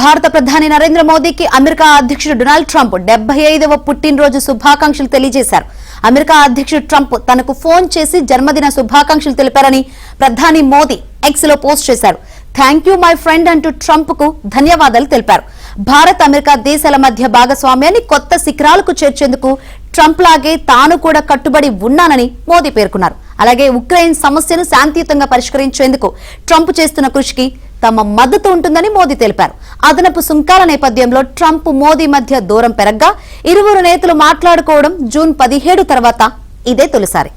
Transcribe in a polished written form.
భారత ప్రధాని నరేంద్ర మోదీకి అమెరికా అధ్యక్షుడు డొనాల్డ్ ట్రంప్ 75వ పుట్టినరోజు శుభాకాంక్షలు తెలియజేశారు. అమెరికా అధ్యక్షుడు ట్రంప్ తనకు ఫోన్ చేసి జన్మదిన శుభాకాంక్షలు తెలిపారని ప్రధాని మోదీ ఎక్స్ లో పోస్ట్ చేశారు. థ్యాంక్ యూ మై ఫ్రెండ్ అంటూ ట్రంప్ కు ధన్యవాదాలు తెలిపారు. భారత్ అమెరికా దేశాల మధ్య భాగస్వామ్యాన్ని కొత్త శిఖరాలకు చేర్చేందుకు ట్రంప్ లాగే తాను కూడా కట్టుబడి ఉన్నానని మోదీ పేర్కొన్నారు. అలాగే ఉక్రెయిన్ సమస్యను శాంతియుతంగా పరిష్కరించేందుకు ట్రంప్ చేస్తున్న కృషికి తమ మద్దతు ఉంటుందని మోదీ తెలిపారు. అదనపు సుంకాల నేపథ్యంలో ట్రంప్ మోదీ మధ్య దూరం పెరగ్గా ఇరువురు నేతలు మాట్లాడుకోవడం జూన్ 17 తర్వాత ఇదే తొలిసారి.